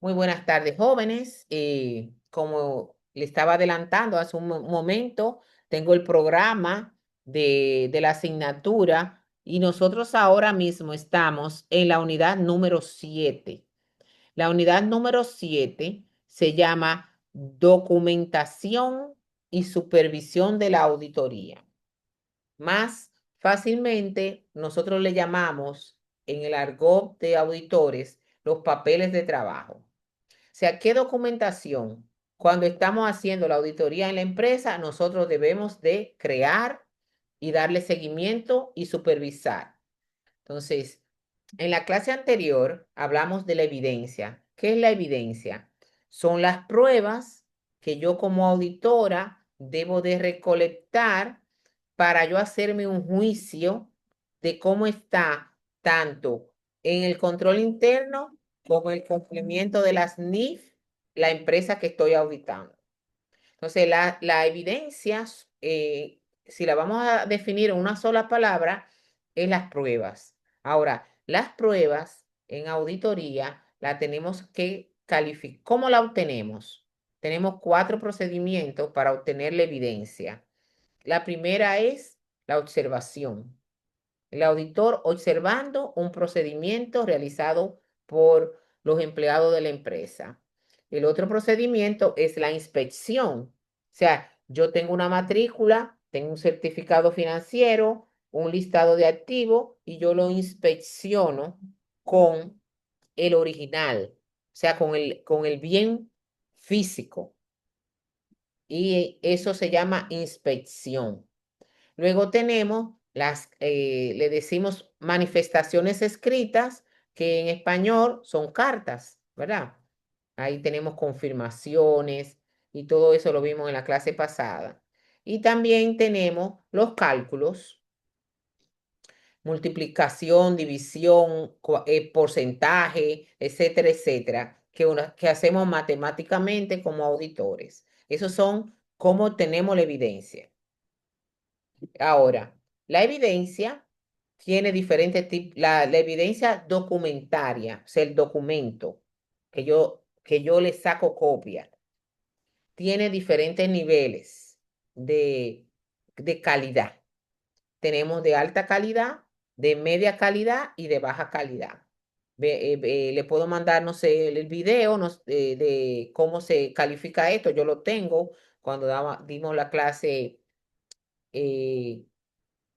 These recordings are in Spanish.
Muy buenas tardes, jóvenes. Como le estaba adelantando hace un momento, tengo el programa de la asignatura y nosotros ahora mismo estamos en la unidad número 7. La unidad número 7 se llama Documentación y Supervisión de la Auditoría. Más fácilmente, nosotros le llamamos en el argot de auditores los papeles de trabajo. O sea, ¿qué documentación? Cuando estamos haciendo la auditoría en la empresa, nosotros debemos de crear y darle seguimiento y supervisar. Entonces, en la clase anterior hablamos de la evidencia. ¿Qué es la evidencia? Son las pruebas que yo como auditora debo de recolectar para yo hacerme un juicio de cómo está tanto en el control interno como el cumplimiento de las NIF, la empresa que estoy auditando. Entonces, la evidencia, si la vamos a definir en una sola palabra, es las pruebas. Ahora, las pruebas en auditoría la tenemos que calificar. ¿Cómo la obtenemos? Tenemos 4 procedimientos para obtener la evidencia. La primera es la observación. El auditor observando un procedimiento realizado por los empleados de la empresa. El otro procedimiento es la inspección. O sea, yo tengo una matrícula, tengo un certificado financiero, un listado de activos y yo lo inspecciono con el original, o sea, con el bien físico. Y eso se llama inspección. Luego tenemos le decimos manifestaciones escritas, que en español son cartas, ¿verdad? Ahí tenemos confirmaciones y todo eso lo vimos en la clase pasada. Y también tenemos los cálculos, multiplicación, división, porcentaje, etcétera, etcétera, que hacemos matemáticamente como auditores. Esos son cómo tenemos la evidencia. Ahora, la evidencia tiene diferentes tipos. La evidencia documentaria, o sea, el documento que yo le saco copia, tiene diferentes niveles de, de calidad. Tenemos de alta calidad, de media calidad y de baja calidad. Le puedo mandar, no sé, el video de cómo se califica esto. Yo lo tengo cuando dimos la clase eh,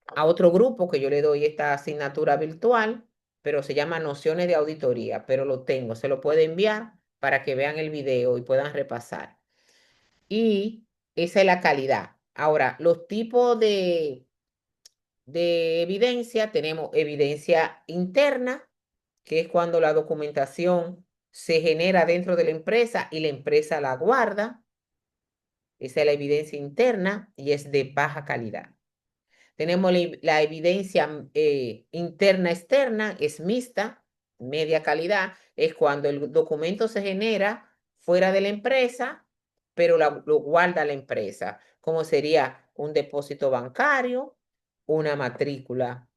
a otro grupo que yo le doy esta asignatura virtual, pero se llama Nociones de Auditoría, pero lo tengo, se lo puede enviar para que vean el video y puedan repasar. Y esa es la calidad. Ahora, los tipos de evidencia, tenemos evidencia interna, que es cuando la documentación se genera dentro de la empresa y la empresa la guarda. Esa es la evidencia interna y es de baja calidad. Tenemos la evidencia interna externa, es mixta, media calidad, es cuando el documento se genera fuera de la empresa, pero lo guarda la empresa, como sería un depósito bancario, una matrícula,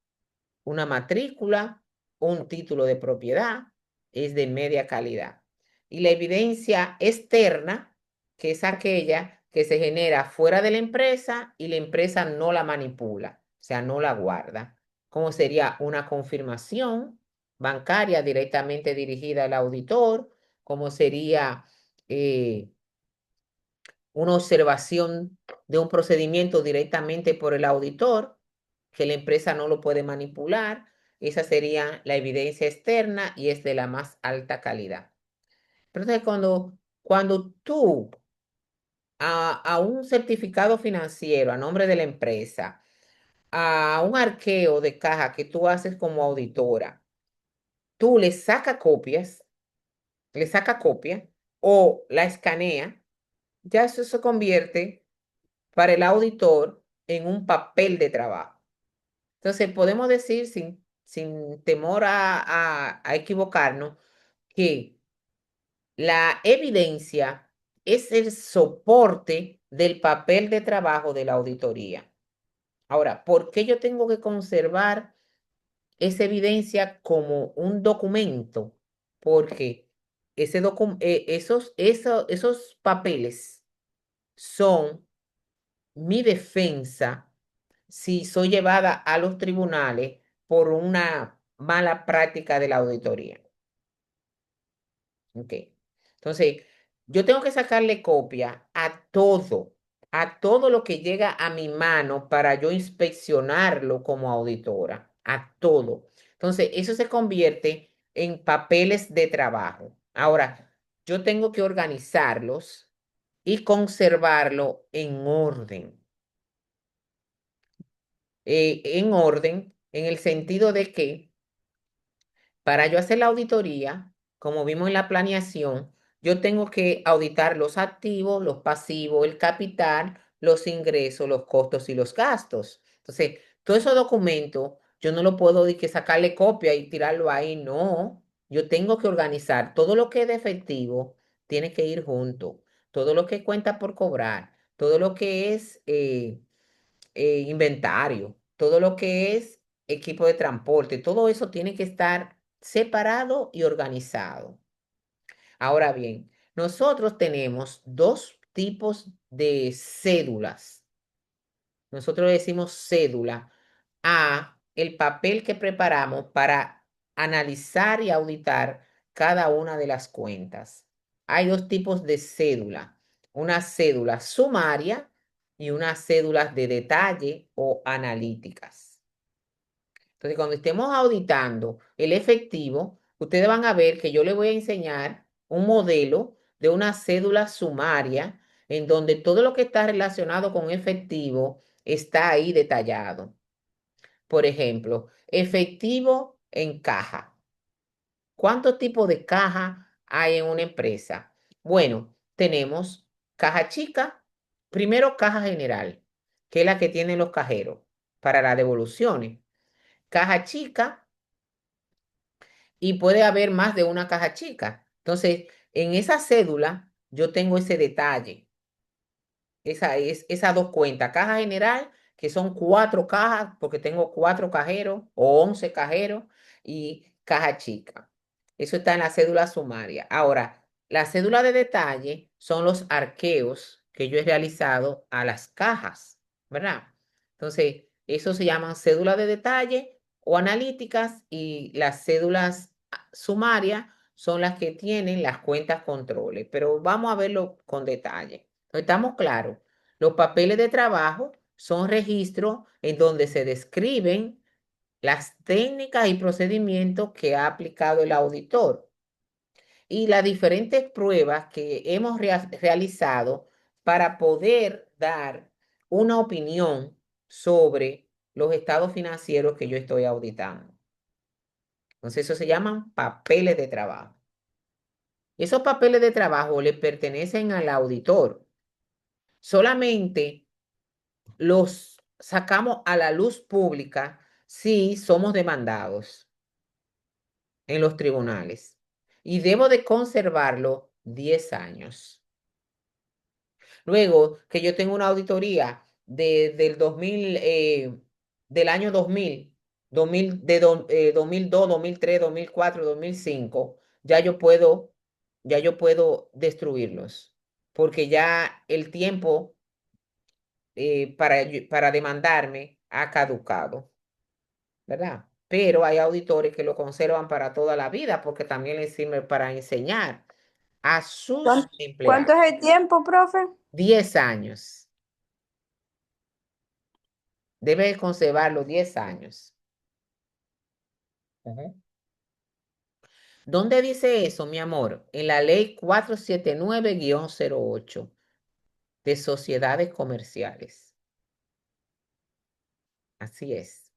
una matrícula, un título de propiedad, es de media calidad. Y la evidencia externa, que es aquella que se genera fuera de la empresa y la empresa no la manipula, o sea, no la guarda, como sería una confirmación bancaria directamente dirigida al auditor, como sería eh, una observación de un procedimiento directamente por el auditor, que la empresa no lo puede manipular. Esa sería la evidencia externa y es de la más alta calidad. Pero entonces, cuando tú a un certificado financiero a nombre de la empresa, a un arqueo de caja que tú haces como auditora, tú le saca copia o la escanea, ya eso se convierte para el auditor en un papel de trabajo. Entonces, podemos decir sin temor a equivocarnos que la evidencia es el soporte del papel de trabajo de la auditoría. Ahora, ¿por qué yo tengo que conservar esa evidencia como un documento? Porque esos papeles son mi defensa si soy llevada a los tribunales por una mala práctica de la auditoría. ¿Ok? Entonces, yo tengo que sacarle copia a todo lo que llega a mi mano para yo inspeccionarlo como auditora, a todo. Entonces, eso se convierte en papeles de trabajo. Ahora, yo tengo que organizarlos y conservarlo en orden, en el sentido de que para yo hacer la auditoría, como vimos en la planeación, yo tengo que auditar los activos, los pasivos, el capital, los ingresos, los costos y los gastos. Entonces, todos esos documentos, yo no lo puedo de que sacarle copia y tirarlo ahí, no. Yo tengo que organizar todo lo que es de efectivo, tiene que ir junto. Todo lo que cuenta por cobrar, todo lo que es inventario, todo lo que es equipo de transporte, todo eso tiene que estar separado y organizado. Ahora bien, nosotros tenemos dos tipos de cédulas. Nosotros decimos cédula a el papel que preparamos para analizar y auditar cada una de las cuentas. Hay dos tipos de cédula, una cédula sumaria y unas cédulas de detalle o analíticas. Entonces, cuando estemos auditando el efectivo, ustedes van a ver que yo les voy a enseñar un modelo de una cédula sumaria en donde todo lo que está relacionado con efectivo está ahí detallado. Por ejemplo, efectivo en caja. ¿Cuántos tipos de caja hay en una empresa? Bueno, tenemos caja chica, primero caja general, que es la que tienen los cajeros para las devoluciones. Caja chica y puede haber más de una caja chica. Entonces, en esa cédula yo tengo ese detalle. Esas dos cuentas, caja general, que son cuatro cajas, porque tengo cuatro cajeros o 11 cajeros, y caja chica. Eso está en la cédula sumaria. Ahora, la cédula de detalle son los arqueos que yo he realizado a las cajas, ¿verdad? Entonces, eso se llaman cédula de detalle o analíticas, y las cédulas sumarias son las que tienen las cuentas controles, pero vamos a verlo con detalle. ¿Estamos claros? Los papeles de trabajo son registros en donde se describen las técnicas y procedimientos que ha aplicado el auditor y las diferentes pruebas que hemos realizado para poder dar una opinión sobre los estados financieros que yo estoy auditando. Entonces, eso se llaman papeles de trabajo. Esos papeles de trabajo le pertenecen al auditor. Solamente los sacamos a la luz pública si somos demandados en los tribunales. Y debo de conservarlo 10 años. Luego que yo tengo una auditoría del 2000, del año 2000, 2000 2002, 2003, 2004, 2005, ya yo puedo destruirlos, porque ya el tiempo para demandarme ha caducado, ¿verdad? Pero hay auditores que lo conservan para toda la vida porque también les sirve para enseñar a sus ¿Cuánto empleados. es el tiempo, profe? 10 años. Debe conservarlo 10 años. Ujú. ¿Dónde dice eso, mi amor? En la ley 479-08 de sociedades comerciales. Así es.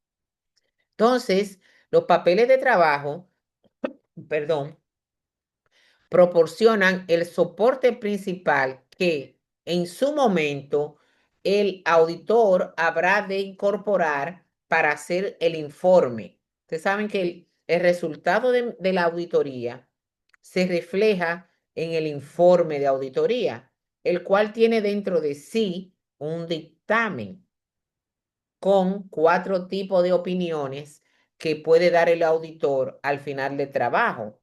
Entonces, los papeles de trabajo, perdón, proporcionan el soporte principal que en su momento el auditor habrá de incorporar para hacer el informe. Ustedes saben que el resultado de la auditoría se refleja en el informe de auditoría, el cual tiene dentro de sí un dictamen con 4 tipos de opiniones que puede dar el auditor al final del trabajo.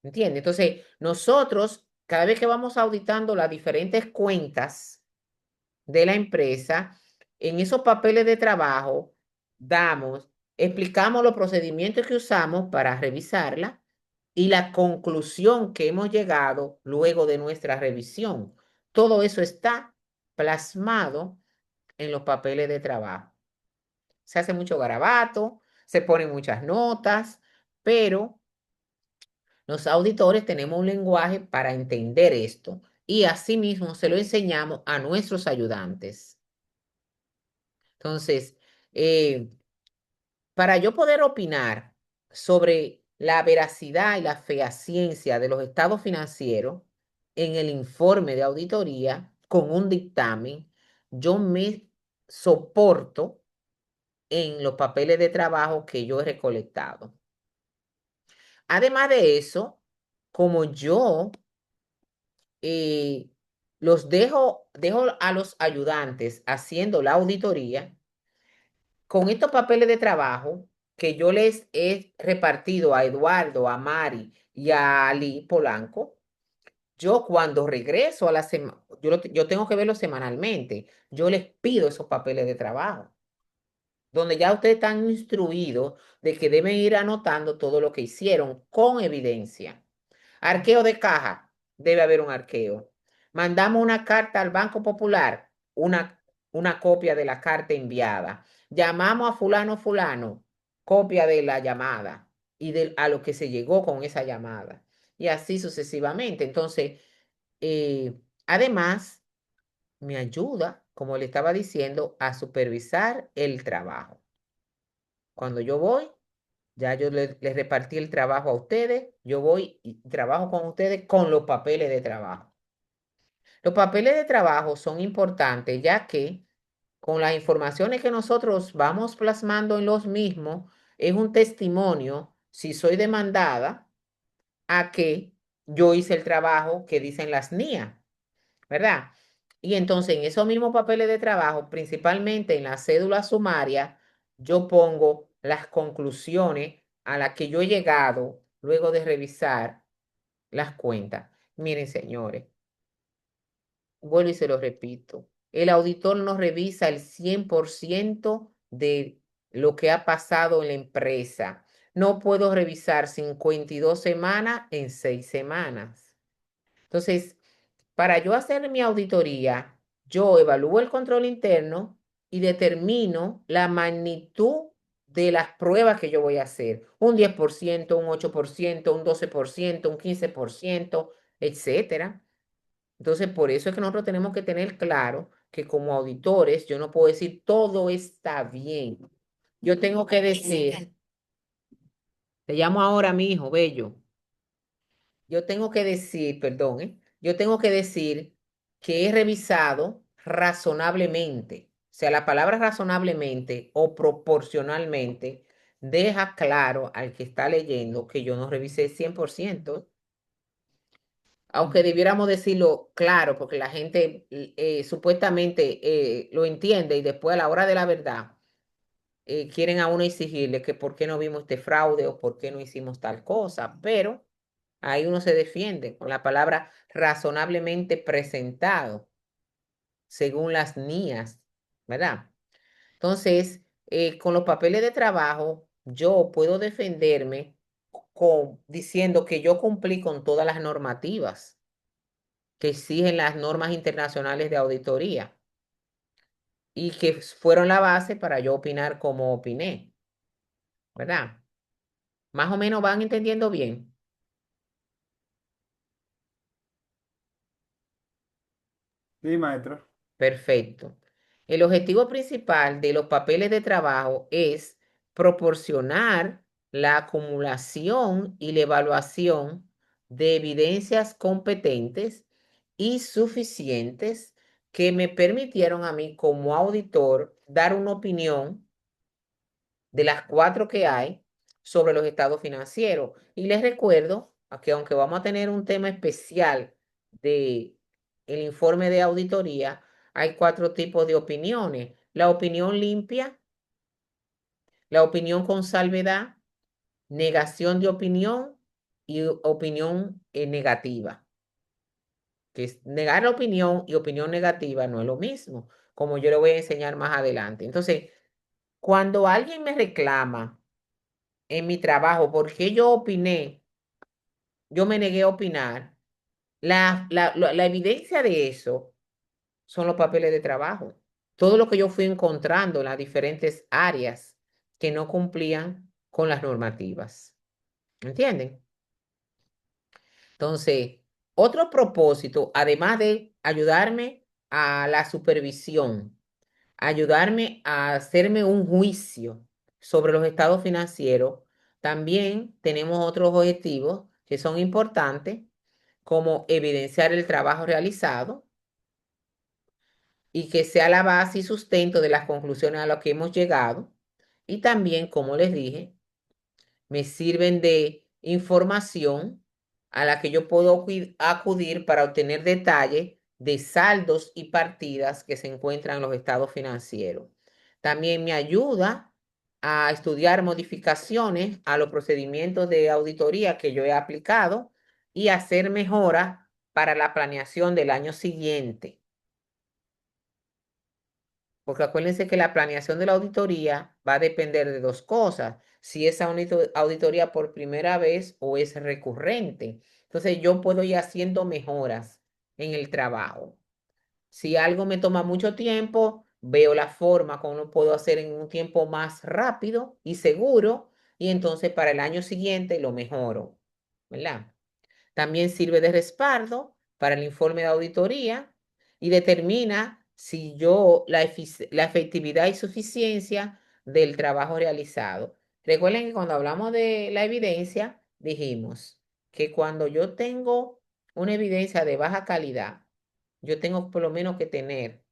¿Entiendes? Entonces, nosotros, cada vez que vamos auditando las diferentes cuentas de la empresa, en esos papeles de trabajo, damos, explicamos los procedimientos que usamos para revisarla y la conclusión que hemos llegado luego de nuestra revisión. Todo eso está plasmado en los papeles de trabajo. Se hace mucho garabato, se ponen muchas notas, pero los auditores tenemos un lenguaje para entender esto y asimismo se lo enseñamos a nuestros ayudantes. Entonces, eh, para yo poder opinar sobre la veracidad y la fehaciencia de los estados financieros en el informe de auditoría con un dictamen, yo me soporto en los papeles de trabajo que yo he recolectado. Además de eso, como yo los dejo a los ayudantes haciendo la auditoría, con estos papeles de trabajo que yo les he repartido a Eduardo, a Mari y a Ali Polanco, yo cuando regreso a la semana, yo tengo que verlo semanalmente, yo les pido esos papeles de trabajo, donde ya ustedes están instruidos de que deben ir anotando todo lo que hicieron con evidencia. Arqueo de caja, debe haber un arqueo. Mandamos una carta al Banco Popular, una copia de la carta enviada. Llamamos a fulano, fulano, copia de la llamada y a lo que se llegó con esa llamada. Y así sucesivamente. Entonces, además, me ayuda, como le estaba diciendo, a supervisar el trabajo. Cuando yo voy, ya yo les repartí el trabajo a ustedes, yo voy y trabajo con ustedes con los papeles de trabajo. Los papeles de trabajo son importantes ya que con las informaciones que nosotros vamos plasmando en los mismos, es un testimonio, si soy demandada, a que yo hice el trabajo que dicen las NIA, ¿verdad? Y entonces en esos mismos papeles de trabajo, principalmente en la cédula sumaria, yo pongo las conclusiones a las que yo he llegado luego de revisar las cuentas. Miren, señores, vuelvo y se lo repito, el auditor no revisa el 100% de lo que ha pasado en la empresa. No puedo revisar 52 semanas en 6 semanas. Entonces, para yo hacer mi auditoría, yo evalúo el control interno y determino la magnitud de las pruebas que yo voy a hacer. Un 10%, un 8%, un 12%, un 15%, etcétera. Entonces, por eso es que nosotros tenemos que tener claro que como auditores, yo no puedo decir todo está bien. Yo tengo que decir, te llamo ahora, mi hijo, bello. Yo tengo que decir, perdón, yo tengo que decir que he revisado razonablemente. O sea, la palabra razonablemente o proporcionalmente deja claro al que está leyendo que yo no revisé 100%, aunque debiéramos decirlo claro, porque la gente supuestamente lo entiende y después a la hora de la verdad quieren a uno exigirle que por qué no vimos este fraude o por qué no hicimos tal cosa, pero ahí uno se defiende con la palabra razonablemente presentado, según las NIAs, ¿verdad? Entonces, con los papeles de trabajo, yo puedo defenderme diciendo que yo cumplí con todas las normativas que exigen las normas internacionales de auditoría y que fueron la base para yo opinar como opiné, ¿verdad? Más o menos van entendiendo bien. Sí, maestro. Perfecto. El objetivo principal de los papeles de trabajo es proporcionar la acumulación y la evaluación de evidencias competentes y suficientes que me permitieron a mí como auditor dar una opinión de las cuatro que hay sobre los estados financieros. Y les recuerdo que aunque vamos a tener un tema especial de el informe de auditoría, hay cuatro tipos de opiniones. La opinión limpia, la opinión con salvedad, negación de opinión y opinión negativa, que es negar la opinión y opinión negativa no es lo mismo, como yo le voy a enseñar más adelante. Entonces, cuando alguien me reclama en mi trabajo porque yo opiné, yo me negué a opinar, la evidencia de eso son los papeles de trabajo. Todo lo que yo fui encontrando en las diferentes áreas que no cumplían con las normativas. ¿Entienden? Entonces, otro propósito, además de ayudarme a la supervisión, ayudarme a hacerme un juicio sobre los estados financieros, también tenemos otros objetivos que son importantes, como evidenciar el trabajo realizado y que sea la base y sustento de las conclusiones a las que hemos llegado. Y también, como les dije, me sirven de información a la que yo puedo acudir para obtener detalles de saldos y partidas que se encuentran en los estados financieros. También me ayuda a estudiar modificaciones a los procedimientos de auditoría que yo he aplicado y hacer mejoras para la planeación del año siguiente. Porque acuérdense que la planeación de la auditoría va a depender de dos cosas, si es auditoría por primera vez o es recurrente. Entonces yo puedo ir haciendo mejoras en el trabajo. Si algo me toma mucho tiempo, veo la forma como lo puedo hacer en un tiempo más rápido y seguro, y entonces para el año siguiente lo mejoro, ¿verdad? También sirve de respaldo para el informe de auditoría y determina si yo la efectividad y suficiencia del trabajo realizado. Recuerden que cuando hablamos de la evidencia, dijimos que cuando yo tengo una evidencia de baja calidad, yo tengo por lo menos que tener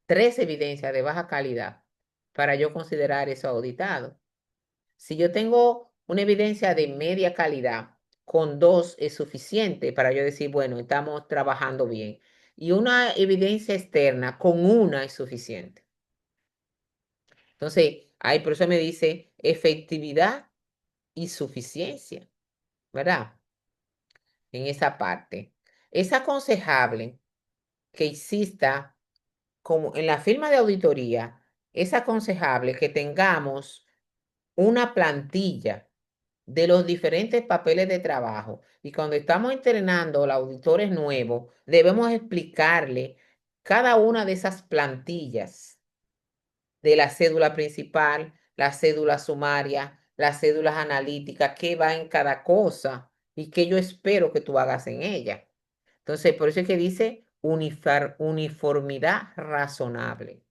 tres evidencias de baja calidad para yo considerar eso auditado. Si yo tengo una evidencia de media calidad, con dos es suficiente para yo decir, bueno, estamos trabajando bien. Y una evidencia externa, con una es suficiente. Entonces, ahí por eso me dice efectividad y suficiencia, ¿verdad? En esa parte. Es aconsejable que exista, como en la firma de auditoría, es aconsejable que tengamos una plantilla de los diferentes papeles de trabajo. Y cuando estamos entrenando a los auditores nuevos, debemos explicarle cada una de esas plantillas de la cédula principal, la cédula sumaria, las cédulas analíticas, qué va en cada cosa y qué yo espero que tú hagas en ella. Entonces, por eso es que dice uniformidad razonable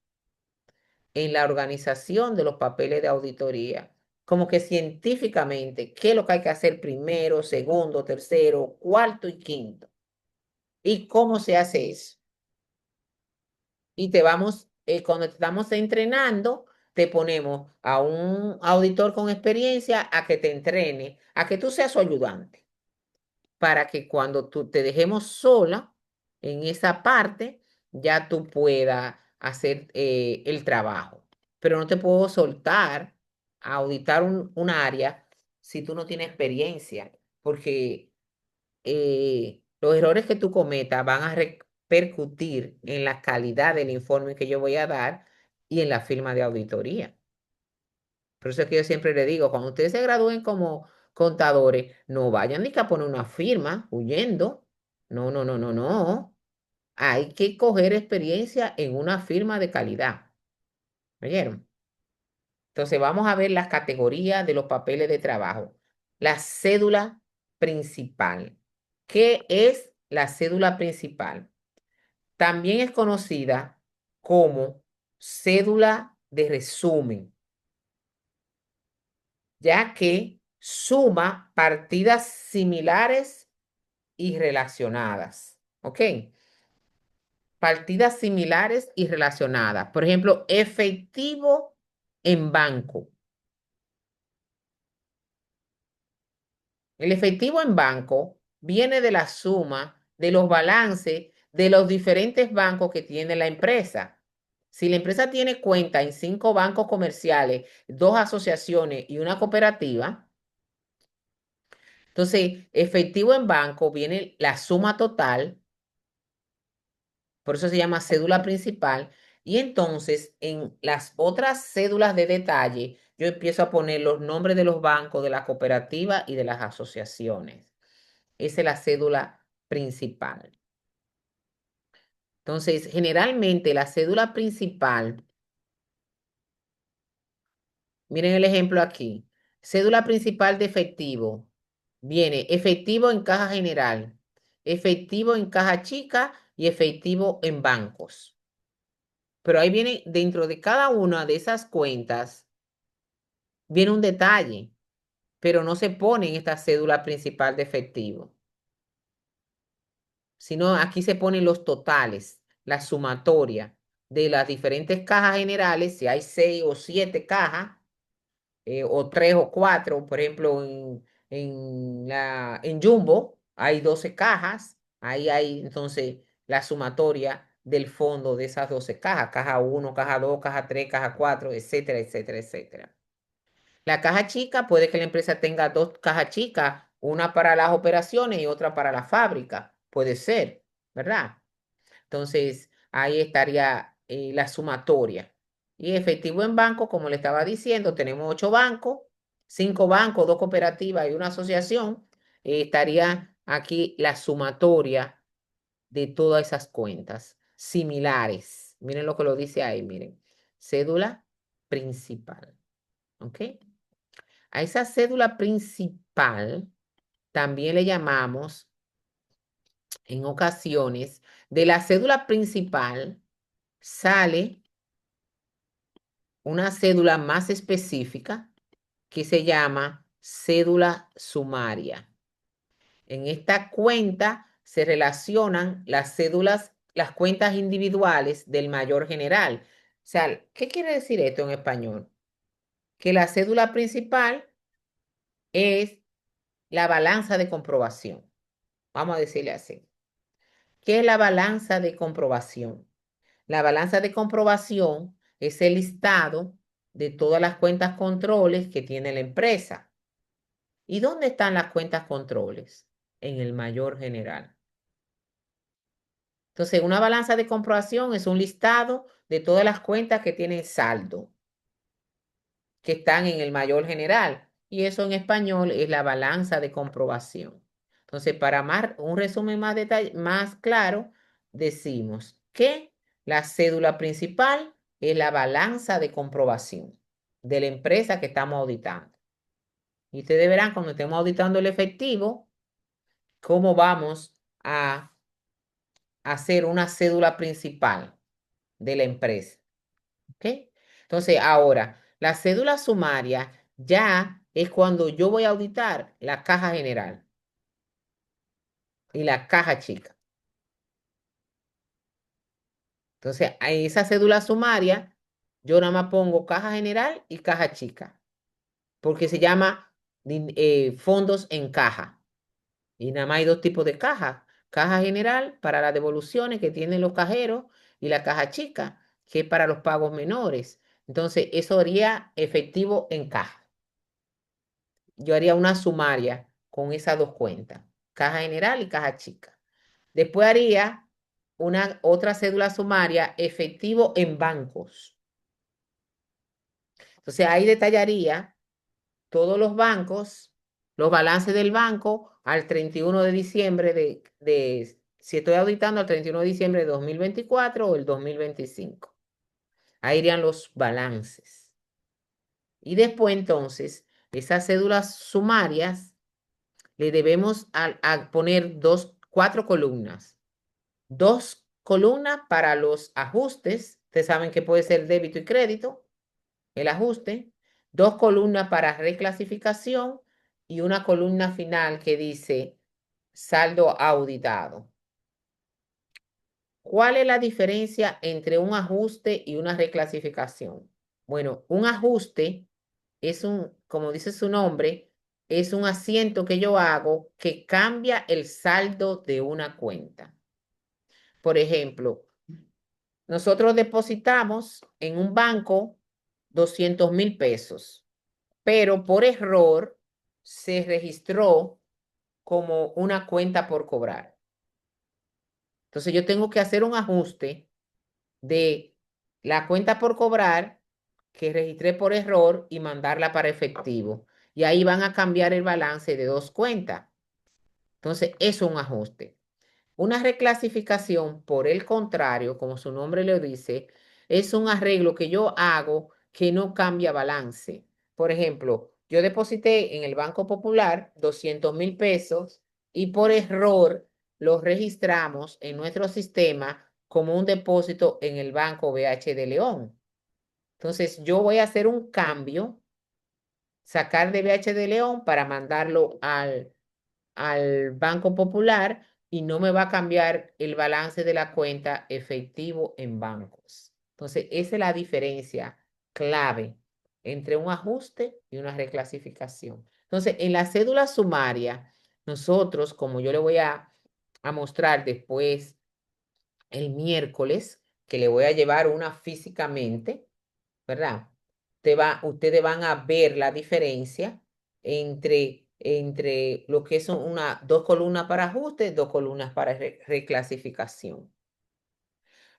en la organización de los papeles de auditoría, como que científicamente, qué es lo que hay que hacer primero, segundo, tercero, cuarto y quinto, y cómo se hace eso. Y te vamos, cuando te estamos entrenando, te ponemos a un auditor con experiencia a que te entrene, a que tú seas su ayudante, para que cuando tú te dejemos sola en esa parte, ya tú puedas hacer el trabajo. Pero no te puedo soltar a auditar un área si tú no tienes experiencia, porque los errores que tú cometas van a repercutir en la calidad del informe que yo voy a dar y en la firma de auditoría. Por eso es que yo siempre le digo, cuando ustedes se gradúen como contadores, no vayan ni que a poner una firma huyendo. No, no, no, no, no. Hay que coger experiencia en una firma de calidad. ¿Me oyeron? Entonces vamos a ver las categorías de los papeles de trabajo. La cédula principal. ¿Qué es la cédula principal? También es conocida como cédula de resumen, ya que suma partidas similares y relacionadas. ¿Ok? Partidas similares y relacionadas. Por ejemplo, efectivo en banco. El efectivo en banco viene de la suma de los balances de los diferentes bancos que tiene la empresa. Si la empresa tiene cuenta en 5 bancos comerciales, 2 asociaciones y una cooperativa, Entonces, efectivo en banco viene la suma total, por eso se llama cédula principal. Y entonces, en las otras cédulas de detalle, yo empiezo a poner los nombres de los bancos, de la cooperativa y de las asociaciones. Esa es la cédula principal. Entonces, generalmente la cédula principal, miren el ejemplo aquí, cédula principal de efectivo, viene efectivo en caja general, efectivo en caja chica y efectivo en bancos. Pero ahí viene, dentro de cada una de esas cuentas, viene un detalle, pero no se pone en esta cédula principal de efectivo, sino aquí se ponen los totales, la sumatoria de las diferentes cajas generales, si hay 6 o 7 cajas, o 3 o 4, por ejemplo, en Jumbo hay 12 cajas, ahí hay entonces la sumatoria del fondo de esas 12 cajas, caja uno, caja 2, caja 3, caja 4, etcétera, etcétera, etcétera. La caja chica, puede que la empresa tenga dos cajas chicas, una para las operaciones y otra para la fábrica, puede ser, ¿verdad? Entonces, ahí estaría la sumatoria. Y efectivo en banco, como le estaba diciendo, tenemos 8 bancos, 5 bancos, 2 cooperativas y una asociación. Estaría aquí la sumatoria de todas esas cuentas similares. Miren lo que lo dice ahí, miren. Cédula principal. ¿Ok? A esa cédula principal también le llamamos en ocasiones, de la cédula principal sale una cédula más específica que se llama cédula sumaria. En esta cuenta se relacionan las cédulas, las cuentas individuales del mayor general. O sea, ¿qué quiere decir esto en español? Que la cédula principal es la balanza de comprobación. Vamos a decirle así. ¿Qué es la balanza de comprobación? La balanza de comprobación es el listado de todas las cuentas controles que tiene la empresa. ¿Y dónde están las cuentas controles? En el mayor general. Entonces, una balanza de comprobación es un listado de todas las cuentas que tienen saldo, que están en el mayor general. Y eso en español es la balanza de comprobación. Entonces, para un resumen más claro, decimos que la cédula principal es la balanza de comprobación de la empresa que estamos auditando. Y ustedes verán cuando estemos auditando el efectivo, cómo vamos a hacer una cédula principal de la empresa. ¿Ok? Entonces, ahora, la cédula sumaria ya es cuando yo voy a auditar la caja general y la caja chica. Entonces, en esa cédula sumaria, yo nada más pongo caja general y caja chica, porque se llama fondos en caja. Y nada más hay 2 tipos de cajas. Caja general para las devoluciones que tienen los cajeros y la caja chica, que es para los pagos menores. Entonces, eso haría efectivo en caja. Yo haría una sumaria con esas 2 cuentas, caja general y caja chica. Después haría una otra cédula sumaria efectivo en bancos. Entonces ahí detallaría todos los bancos, los balances del banco al 31 de diciembre si estoy auditando al 31 de diciembre de 2024 o el 2025. Ahí irían los balances. Y después entonces, esas cédulas sumarias le debemos a poner 4 columnas. 2 columnas para los ajustes. Ustedes saben que puede ser débito y crédito, el ajuste. 2 columnas para reclasificación y una columna final que dice saldo auditado. ¿Cuál es la diferencia entre un ajuste y una reclasificación? Bueno, un ajuste es como dice su nombre, es un asiento que yo hago que cambia el saldo de una cuenta. Por ejemplo, nosotros depositamos en un banco 200,000 pesos, pero por error se registró como una cuenta por cobrar. Entonces yo tengo que hacer un ajuste de la cuenta por cobrar que registré por error y mandarla para efectivo. Y ahí van a cambiar el balance de dos cuentas. Entonces, eso es un ajuste. Una reclasificación, por el contrario, como su nombre lo dice, es un arreglo que yo hago que no cambia balance. Por ejemplo, yo deposité en el Banco Popular 200.000 pesos y por error los registramos en nuestro sistema como un depósito en el Banco BH de León. Entonces, yo voy a hacer un cambio, sacar de BH de León para mandarlo al Banco Popular y no me va a cambiar el balance de la cuenta efectivo en bancos. Entonces, esa es la diferencia clave entre un ajuste y una reclasificación. Entonces, en la cédula sumaria, nosotros, como yo le voy a mostrar después el miércoles, que le voy a llevar una físicamente, ¿verdad? Ustedes van a ver la diferencia entre lo que son dos columnas para ajuste, dos columnas para reclasificación.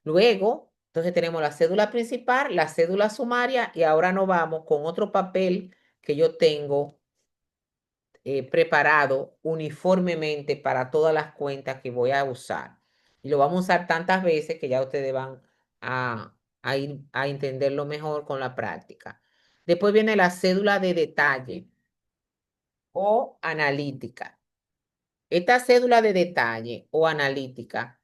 Luego, entonces tenemos la cédula principal, la cédula sumaria y ahora nos vamos con otro papel que yo tengo preparado uniformemente para todas las cuentas que voy a usar. Y lo vamos a usar tantas veces que ya ustedes van a ir a entenderlo mejor con la práctica. Después viene la cédula de detalle o analítica. Esta cédula de detalle o analítica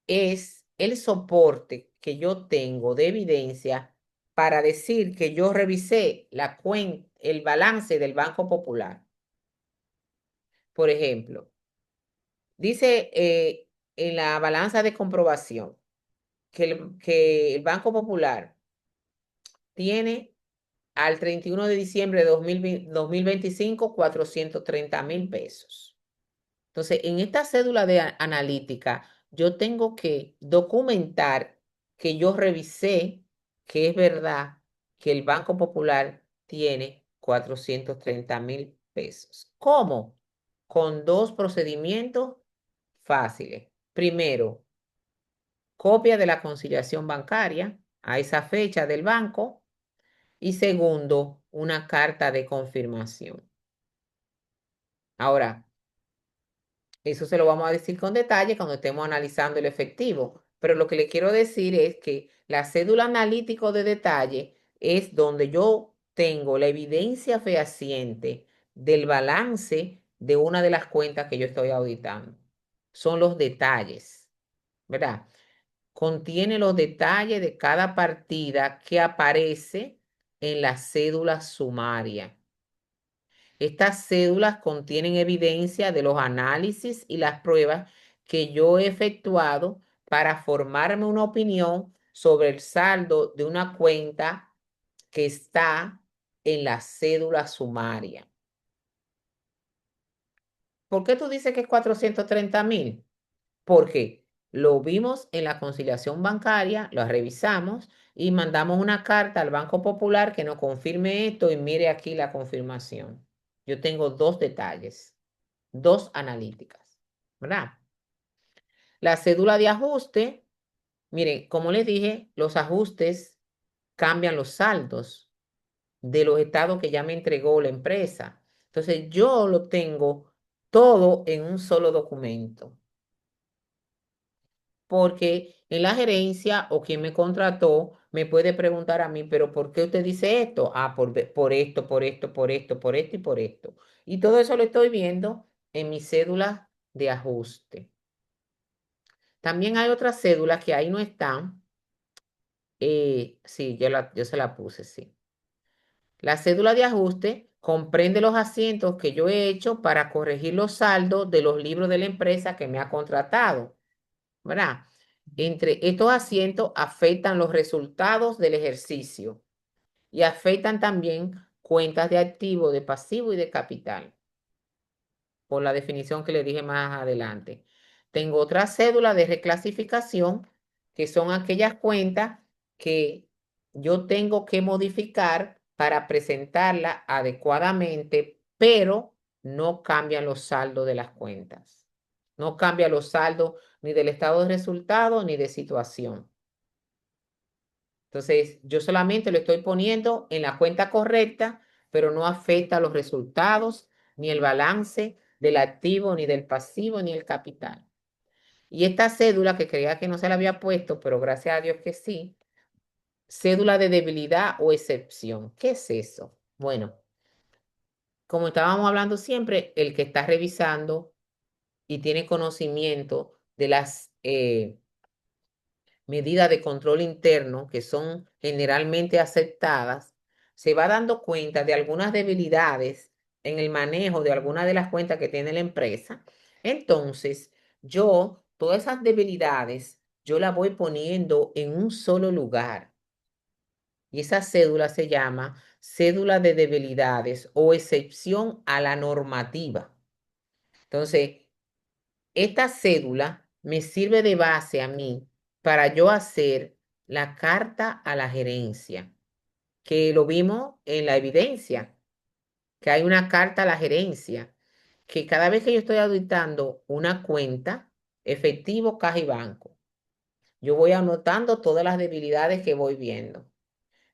es el soporte que yo tengo de evidencia para decir que yo revisé la cuenta, el balance del Banco Popular. Por ejemplo, dice en la balanza de comprobación que el Banco Popular tiene al 31 de diciembre de 2025 430.000 pesos. Entonces, en esta cédula de analítica, yo tengo que documentar que yo revisé que es verdad que el Banco Popular tiene 430.000 pesos. ¿Cómo? Con dos procedimientos fáciles. Primero, copia de la conciliación bancaria a esa fecha del banco. Y segundo, una carta de confirmación. Ahora, eso se lo vamos a decir con detalle cuando estemos analizando el efectivo. Pero lo que le quiero decir es que la cédula analítico de detalle es donde yo tengo la evidencia fehaciente del balance de una de las cuentas que yo estoy auditando. Son los detalles, ¿verdad? Contiene los detalles de cada partida que aparece en la cédula sumaria. Estas cédulas contienen evidencia de los análisis y las pruebas que yo he efectuado para formarme una opinión sobre el saldo de una cuenta que está en la cédula sumaria. ¿Por qué tú dices que es 430.000? Porque lo vimos en la conciliación bancaria, lo revisamos y mandamos una carta al Banco Popular que nos confirme esto y mire aquí la confirmación. Yo tengo dos detalles, dos analíticas, ¿verdad? La cédula de ajuste, miren, como les dije, los ajustes cambian los saldos de los estados que ya me entregó la empresa. Entonces, yo lo tengo todo en un solo documento. Porque en la gerencia o quien me contrató me puede preguntar a mí, pero ¿por qué usted dice esto? Ah, por esto, por esto, por esto, por esto y por esto. Y todo eso lo estoy viendo en mi cédula de ajuste. También hay otras cédulas que ahí no están. Sí, yo se la puse, sí. La cédula de ajuste comprende los asientos que yo he hecho para corregir los saldos de los libros de la empresa que me ha contratado, ¿verdad? Entre estos asientos afectan los resultados del ejercicio y afectan también cuentas de activo, de pasivo y de capital, por la definición que le dije más adelante. Tengo otra cédula de reclasificación, que son aquellas cuentas que yo tengo que modificar para presentarla adecuadamente, pero no cambian los saldos de las cuentas. No cambia los saldos ni del estado de resultado ni de situación. Entonces, yo solamente lo estoy poniendo en la cuenta correcta, pero no afecta los resultados, ni el balance del activo, ni del pasivo, ni el capital. Y esta cédula que creía que no se la había puesto, pero gracias a Dios que sí, cédula de debilidad o excepción. ¿Qué es eso? Bueno, como estábamos hablando siempre, el que está revisando y tiene conocimiento de las medidas de control interno que son generalmente aceptadas, se va dando cuenta de algunas debilidades en el manejo de algunas de las cuentas que tiene la empresa. Entonces, todas esas debilidades, yo las voy poniendo en un solo lugar. Y esa cédula se llama cédula de debilidades o excepción a la normativa. Entonces, esta cédula me sirve de base a mí para yo hacer la carta a la gerencia, que lo vimos en la evidencia, que hay una carta a la gerencia, que cada vez que yo estoy auditando una cuenta, efectivo, caja y banco, yo voy anotando todas las debilidades que voy viendo,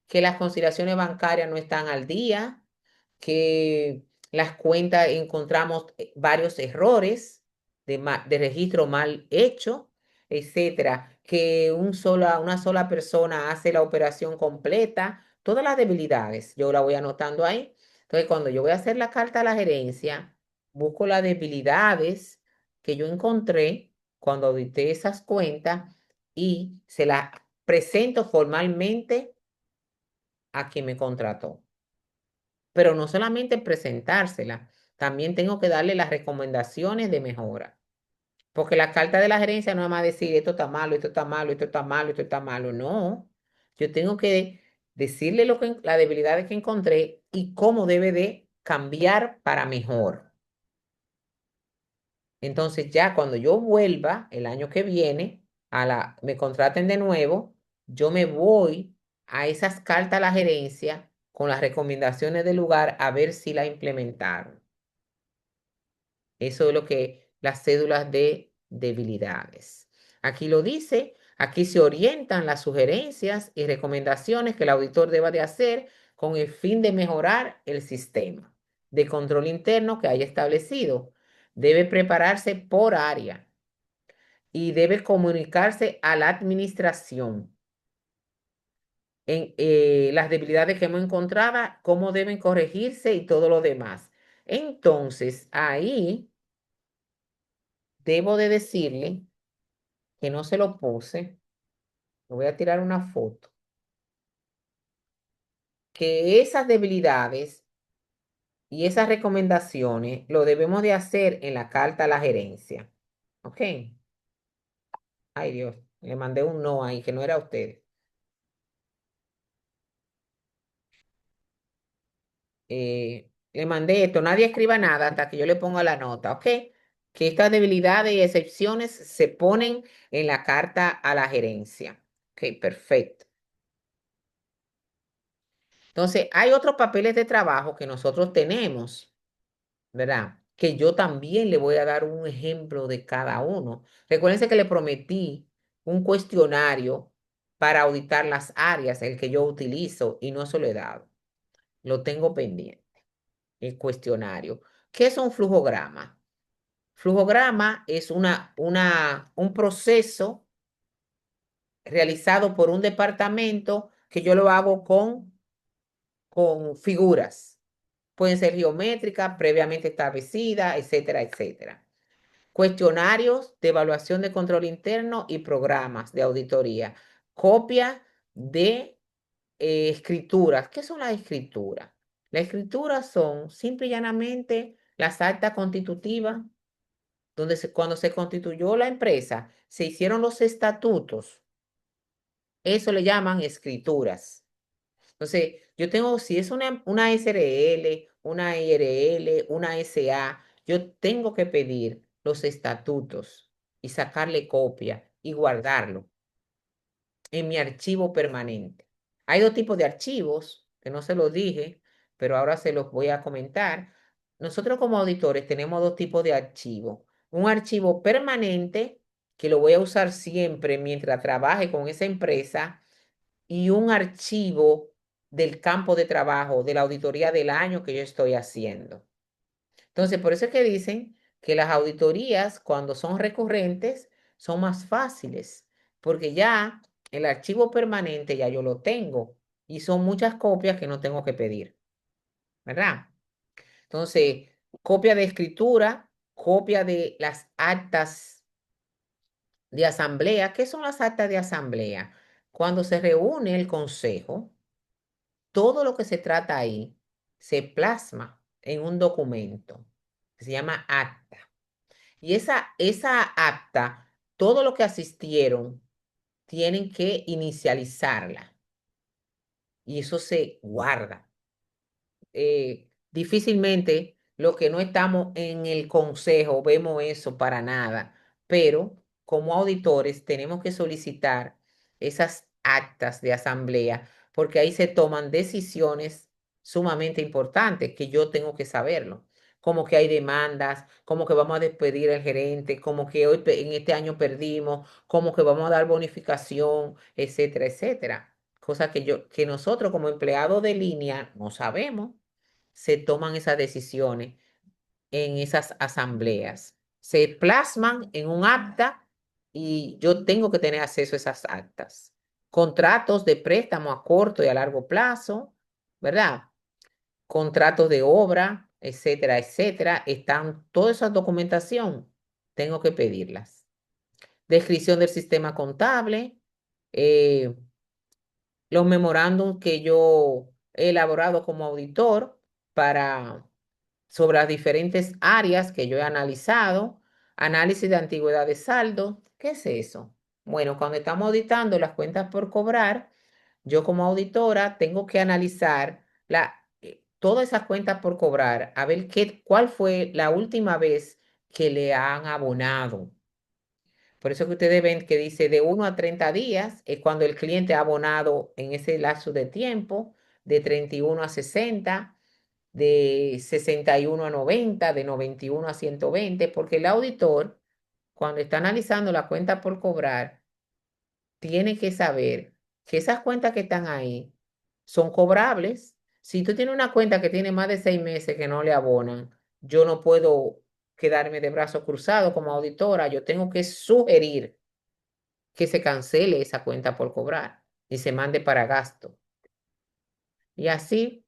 que las conciliaciones bancarias no están al día, que las cuentas encontramos varios errores de registro mal hecho, etcétera, que una sola persona hace la operación completa, todas las debilidades, yo la voy anotando ahí. Entonces, cuando yo voy a hacer la carta a la gerencia, busco las debilidades que yo encontré cuando audité esas cuentas y se las presento formalmente a quien me contrató. Pero no solamente presentársela, también tengo que darle las recomendaciones de mejora. Porque la carta de la gerencia no es más decir esto está malo, esto está malo, esto está malo, esto está malo. No, yo tengo que decirle las debilidades que encontré y cómo debe de cambiar para mejor. Entonces ya cuando yo vuelva el año que viene, me contraten de nuevo, yo me voy a esas cartas a la gerencia con las recomendaciones del lugar a ver si la implementaron. Eso es lo que las cédulas de debilidades. Aquí lo dice, aquí se orientan las sugerencias y recomendaciones que el auditor deba de hacer con el fin de mejorar el sistema de control interno que haya establecido. Debe prepararse por área y debe comunicarse a la administración en las debilidades que hemos encontrado, cómo deben corregirse y todo lo demás. Entonces, ahí debo de decirle que no se lo puse, le voy a tirar una foto, que esas debilidades y esas recomendaciones lo debemos de hacer en la carta a la gerencia. ¿Ok? Ay Dios, le mandé un no ahí que no era usted. Le mandé esto, nadie escriba nada hasta que yo le ponga la nota, ¿ok? Que estas debilidades y excepciones se ponen en la carta a la gerencia. Ok, perfecto. Entonces, hay otros papeles de trabajo que nosotros tenemos, ¿verdad? Que yo también le voy a dar un ejemplo de cada uno. Recuérdense que le prometí un cuestionario para auditar las áreas, el que yo utilizo, y no se lo he dado. Lo tengo pendiente, el cuestionario. ¿Qué es un flujograma? Flujograma es un proceso realizado por un departamento que yo lo hago con figuras. Pueden ser geométricas, previamente establecidas, etcétera, etcétera. Cuestionarios de evaluación de control interno y programas de auditoría. Copia de escrituras. ¿Qué son las escrituras? Las escrituras son simple y llanamente las actas constitutivas, donde cuando se constituyó la empresa, se hicieron los estatutos. Eso le llaman escrituras. Entonces, yo tengo, si es una SRL, una IRL, una SA, yo tengo que pedir los estatutos y sacarle copia y guardarlo en mi archivo permanente. Hay dos tipos de archivos, que no se los dije, pero ahora se los voy a comentar. nosotros como auditores tenemos dos tipos de archivos. Un archivo permanente, que lo voy a usar siempre mientras trabaje con esa empresa, y un archivo del campo de trabajo, de la auditoría del año que yo estoy haciendo. Entonces, por eso es que dicen que las auditorías, cuando son recurrentes, son más fáciles, porque ya el archivo permanente ya yo lo tengo y son muchas copias que no tengo que pedir, ¿verdad? Entonces, copia de escritura, copia de las actas de asamblea. ¿Qué son las actas de asamblea? Cuando se reúne el consejo, todo lo que se trata ahí se plasma en un documento que se llama acta. Y esa acta, todo lo que asistieron, tienen que inicializarla y eso se guarda. Difícilmente los que no estamos en el consejo vemos eso para nada, pero como auditores tenemos que solicitar esas actas de asamblea porque ahí se toman decisiones sumamente importantes que yo tengo que saberlo. Como que hay demandas, como que vamos a despedir al gerente, como que hoy en este año perdimos, como que vamos a dar bonificación, etcétera, etcétera. Cosa que nosotros como empleados de línea no sabemos. Se toman esas decisiones en esas asambleas. Se plasman en un acta y yo tengo que tener acceso a esas actas. Contratos de préstamo a corto y a largo plazo, ¿verdad? Contratos de obra, etcétera, etcétera. Están toda esa documentación, tengo que pedirlas. Descripción del sistema contable, eh, los memorándum que yo he elaborado como auditor para sobre las diferentes áreas que yo he analizado, análisis de antigüedad de saldo. ¿Qué es eso? Bueno, cuando estamos auditando las cuentas por cobrar, yo como auditora tengo que analizar todas esas cuentas por cobrar, a ver cuál fue la última vez que le han abonado. Por eso que ustedes ven que dice de 1 a 30 días es cuando el cliente ha abonado en ese lapso de tiempo, de 31 a 60, de 61 a 90, de 91 a 120, porque el auditor, cuando está analizando la cuenta por cobrar, tiene que saber que esas cuentas que están ahí son cobrables. Si tú tienes una cuenta que tiene más de 6 meses que no le abonan, yo no puedo quedarme de brazos cruzados como auditora, yo tengo que sugerir que se cancele esa cuenta por cobrar y se mande para gasto. Y así,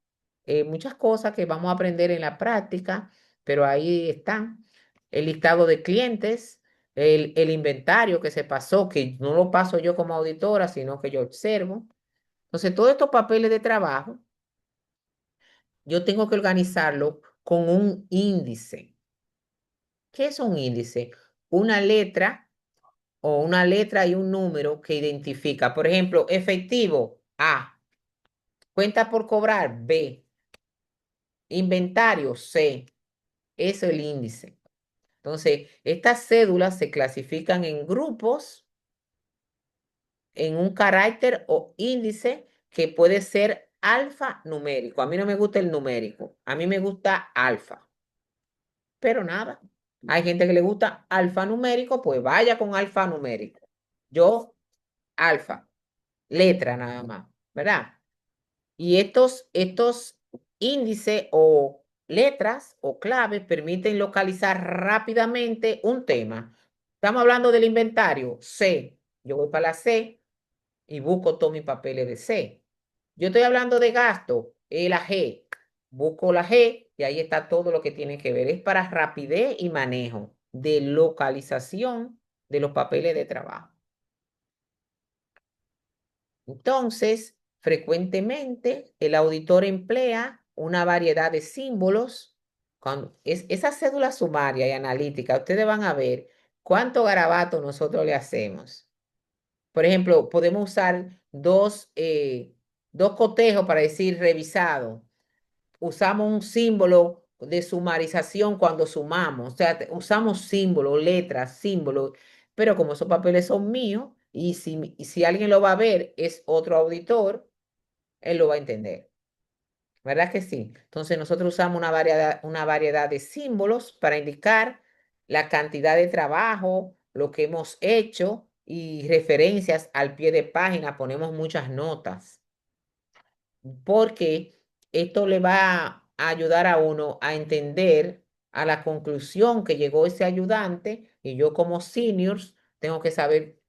muchas cosas que vamos a aprender en la práctica, pero ahí están. El listado de clientes, el inventario que se pasó, que no lo paso yo como auditora, sino que yo observo. Entonces, todos estos papeles de trabajo, yo tengo que organizarlo con un índice. ¿Qué es un índice? Una letra o una letra y un número que identifica, por ejemplo, efectivo A, cuenta por cobrar B, inventario C. Eso es el índice. Entonces, estas cédulas se clasifican en grupos, en un carácter o índice que puede ser alfanumérico. A mí no me gusta el numérico, a mí me gusta alfa. Pero nada, hay gente que le gusta alfanumérico, pues vaya con alfanumérico. Yo, alfa, letra nada más, ¿verdad? Y estos índices o letras o claves permiten localizar rápidamente un tema. Estamos hablando del inventario, C. Yo voy para la C y busco todos mis papeles de C. Yo estoy hablando de gasto, la G. Busco la G y ahí está todo lo que tiene que ver. Es para rapidez y manejo de localización de los papeles de trabajo. Entonces, frecuentemente el auditor emplea una variedad de símbolos. Cuando esa cédula sumaria y analítica, ustedes van a ver cuánto garabato nosotros le hacemos. Por ejemplo, podemos usar dos cotejos para decir revisado. Usamos un símbolo de sumarización cuando sumamos. O sea, usamos símbolos, letras, símbolos, pero como esos papeles son míos y si alguien lo va a ver, es otro auditor, él lo va a entender. ¿verdad que sí? Entonces nosotros usamos una variedad de símbolos para indicar la cantidad de trabajo, lo que hemos hecho y referencias al pie de página. Ponemos muchas notas porque esto le va a ayudar a uno a entender a la conclusión que llegó ese ayudante y yo como seniors tengo que saber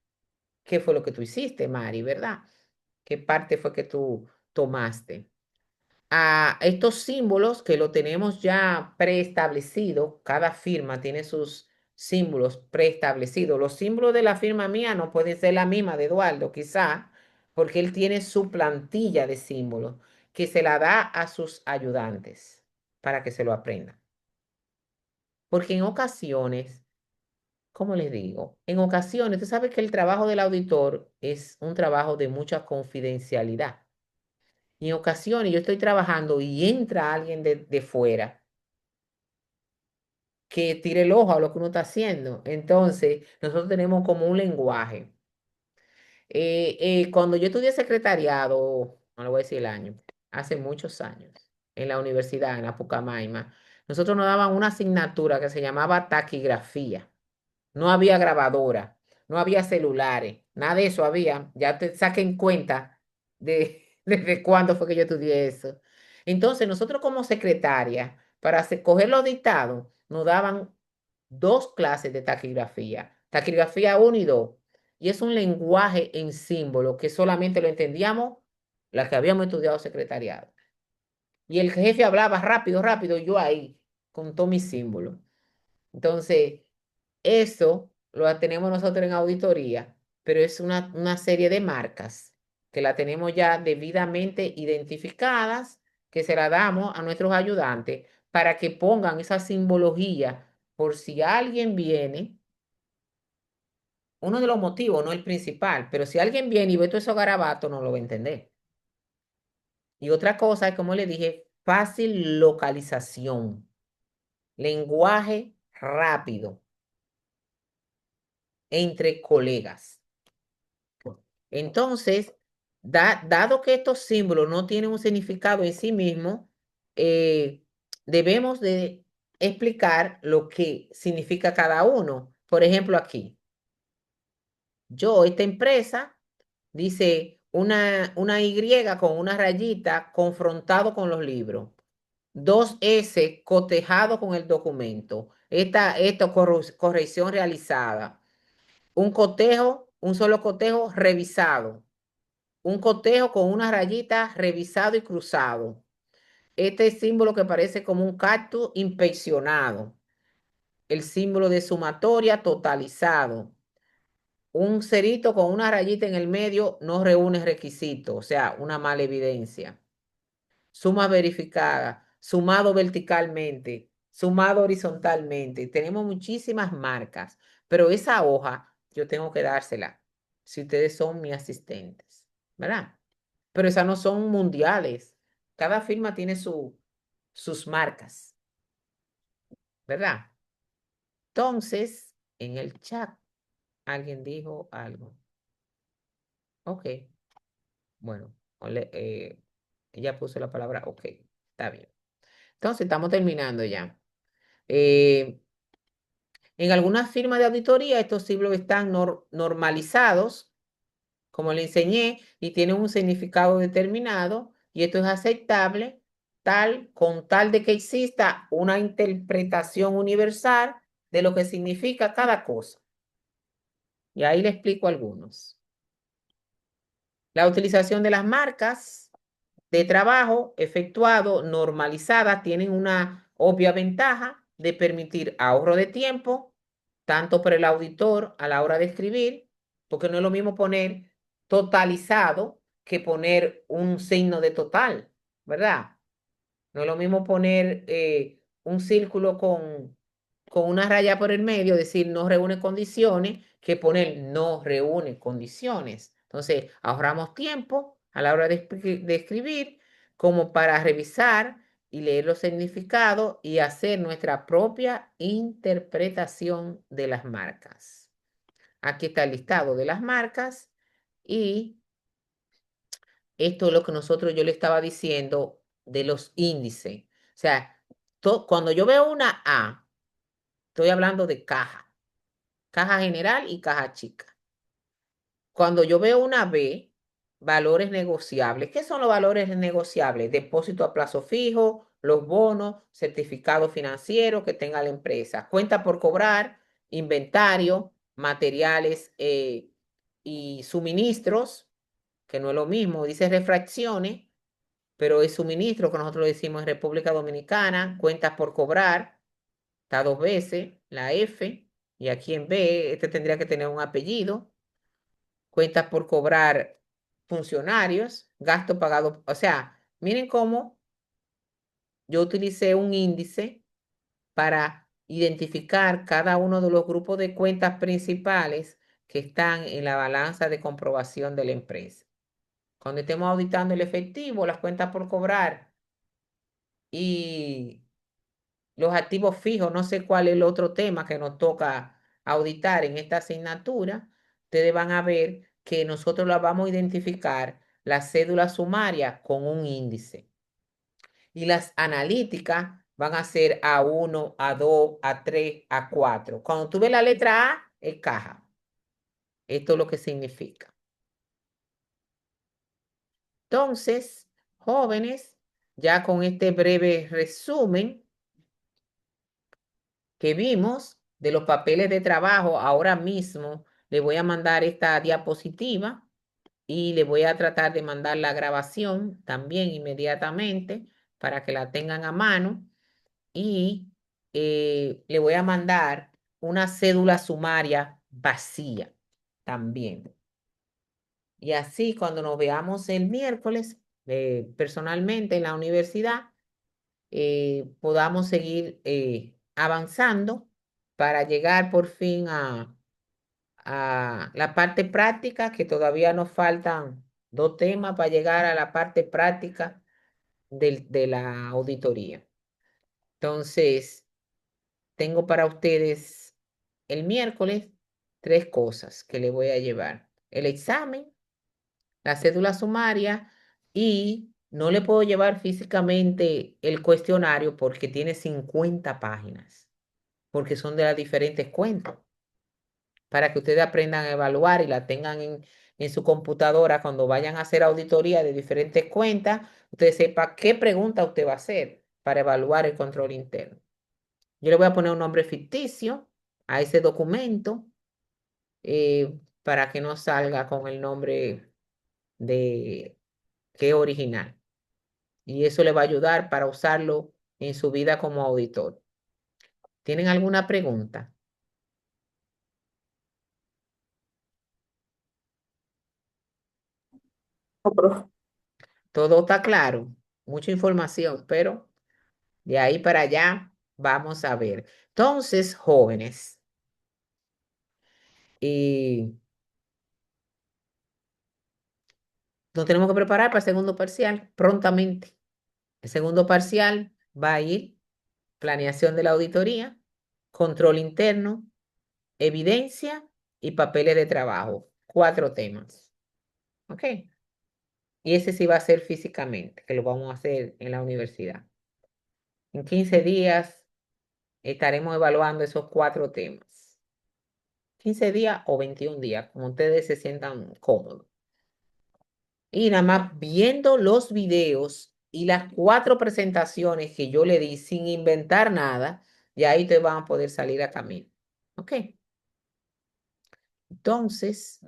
qué fue lo que tú hiciste, Mari, ¿verdad? ¿Qué parte fue que tú tomaste? A estos símbolos que lo tenemos ya preestablecido, cada firma tiene sus símbolos preestablecidos. Los símbolos de la firma mía no pueden ser la misma de Eduardo, quizá, porque él tiene su plantilla de símbolos que se la da a sus ayudantes para que se lo aprendan. Porque en ocasiones, ¿cómo les digo? En ocasiones, tú sabes que el trabajo del auditor es un trabajo de mucha confidencialidad. Y en ocasiones yo estoy trabajando y entra alguien de fuera que tire el ojo a lo que uno está haciendo. Entonces, nosotros tenemos como un lenguaje. Cuando yo estudié secretariado, no le voy a decir el año, hace muchos años, en la universidad, en la Pucamaima, nosotros nos daban una asignatura que se llamaba taquigrafía. No había grabadora, no había celulares, nada de eso había. Ya te saquen cuenta de desde cuándo fue que yo estudié eso. Entonces, nosotros como secretaria, para coger los dictados, nos daban dos clases de taquigrafía, taquigrafía 1 y 2. Y es un lenguaje en símbolo que solamente lo entendíamos las que habíamos estudiado secretariado. Y el jefe hablaba rápido, rápido, y yo ahí, con todo mi símbolo. Entonces, eso lo tenemos nosotros en auditoría, pero es una serie de marcas que la tenemos ya debidamente identificadas, que se la damos a nuestros ayudantes para que pongan esa simbología por si alguien viene, uno de los motivos, no el principal, pero si alguien viene y ve todo eso garabato, no lo va a entender. Y otra cosa es, como le dije, fácil localización, lenguaje rápido entre colegas. Entonces, dado que estos símbolos no tienen un significado en sí mismo, debemos de explicar lo que significa cada uno. Por ejemplo, aquí, esta empresa, dice una Y con una rayita confrontado con los libros. Dos S cotejado con el documento. Esta corrección realizada. Un cotejo, un solo cotejo revisado. Un cotejo con una rayita revisado y cruzado. Este símbolo que parece como un cactus inspeccionado. El símbolo de sumatoria totalizado. Un cerito con una rayita en el medio no reúne requisitos, o sea, una mala evidencia. Suma verificada, sumado verticalmente, sumado horizontalmente. Tenemos muchísimas marcas, pero esa hoja yo tengo que dársela si ustedes son mis asistentes, ¿verdad? Pero esas no son mundiales. Cada firma tiene sus marcas, ¿verdad? Entonces, en el chat, alguien dijo algo. Ok, bueno, ella puso la palabra ok, está bien. Entonces, estamos terminando ya. Eh, en algunas firmas de auditoría, estos símbolos están normalizados, como le enseñé, y tienen un significado determinado, y esto es aceptable con tal de que exista una interpretación universal de lo que significa cada cosa. Y ahí le explico algunos. La utilización de las marcas de trabajo efectuado normalizadas tienen una obvia ventaja de permitir ahorro de tiempo, tanto para el auditor a la hora de escribir, porque no es lo mismo poner totalizado que poner un signo de total, ¿verdad? No es lo mismo poner un círculo con una raya por el medio, decir no reúne condiciones, que poner no reúne condiciones. Entonces, ahorramos tiempo a la hora de escribir como para revisar y leer los significados y hacer nuestra propia interpretación de las marcas. Aquí está el listado de las marcas y esto es lo que yo le estaba diciendo. de los índices. O sea, cuando yo veo una A, estoy hablando de caja, caja general y caja chica. Cuando yo veo una B, valores negociables. ¿Qué son los valores negociables? Depósito a plazo fijo, los bonos, certificados financieros que tenga la empresa, cuenta por cobrar, inventario, materiales y suministros, que no es lo mismo, dice refracciones, pero es suministro que nosotros decimos en República Dominicana, cuentas por cobrar, está dos veces, la F, y aquí en B, este tendría que tener un apellido, cuentas por cobrar funcionarios, gasto pagado, o sea, miren cómo yo utilicé un índice para identificar cada uno de los grupos de cuentas principales que están en la balanza de comprobación de la empresa. Cuando estemos auditando el efectivo, las cuentas por cobrar y los activos fijos, no sé cuál es el otro tema que nos toca auditar en esta asignatura, ustedes van a ver que nosotros la vamos a identificar la cédula sumaria con un índice. Y las analíticas van a ser A1, A2, A3, A4. Cuando tú ves la letra A, es caja. Esto es lo que significa. Entonces, jóvenes, ya con este breve resumen que vimos de los papeles de trabajo, ahora mismo le voy a mandar esta diapositiva y le voy a tratar de mandar la grabación también inmediatamente para que la tengan a mano y le voy a mandar una cédula sumaria vacía también. Y así cuando nos veamos el miércoles personalmente en la universidad, podamos seguir avanzando para llegar por fin a la parte práctica, que todavía nos faltan dos temas para llegar a la parte práctica de la auditoría. Entonces, tengo para ustedes el miércoles tres cosas que le voy a llevar. El examen, la cédula sumaria y no le puedo llevar físicamente el cuestionario porque tiene 50 páginas, porque son de las diferentes cuentas, para que ustedes aprendan a evaluar y la tengan en su computadora cuando vayan a hacer auditoría de diferentes cuentas, ustedes sepan qué pregunta usted va a hacer para evaluar el control interno. Yo le voy a poner un nombre ficticio a ese documento para que no salga con el nombre de que es original. Y eso le va a ayudar para usarlo en su vida como auditor. ¿Tienen alguna pregunta? No, profe. Todo está claro, mucha información, pero de ahí para allá vamos a ver. Entonces, jóvenes, y nos tenemos que preparar para el segundo parcial prontamente. El segundo parcial va a ir planeación de la auditoría, control interno, evidencia y papeles de trabajo. Cuatro temas. ¿Ok? Y ese sí va a ser físicamente, que lo vamos a hacer en la universidad. En 15 días estaremos evaluando esos cuatro temas. 15 días o 21 días, como ustedes se sientan cómodos. Y nada más viendo los videos y las cuatro presentaciones que yo le di sin inventar nada, y ahí te van a poder salir a camino. ¿Ok? Entonces,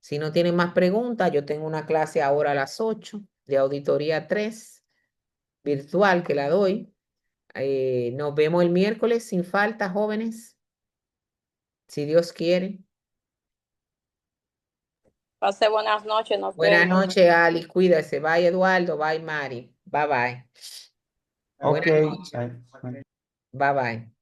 si no tienen más preguntas, yo tengo una clase ahora a las 8 de auditoría 3 virtual que la doy. Nos vemos el miércoles sin falta, jóvenes, si Dios quiere. Pase buenas noches, nos Buenas vemos. noches, Ali. Cuídese. Bye, Eduardo. Bye, Mari. Bye, bye. Ok. Buenas noches. Ay, Bye, bye.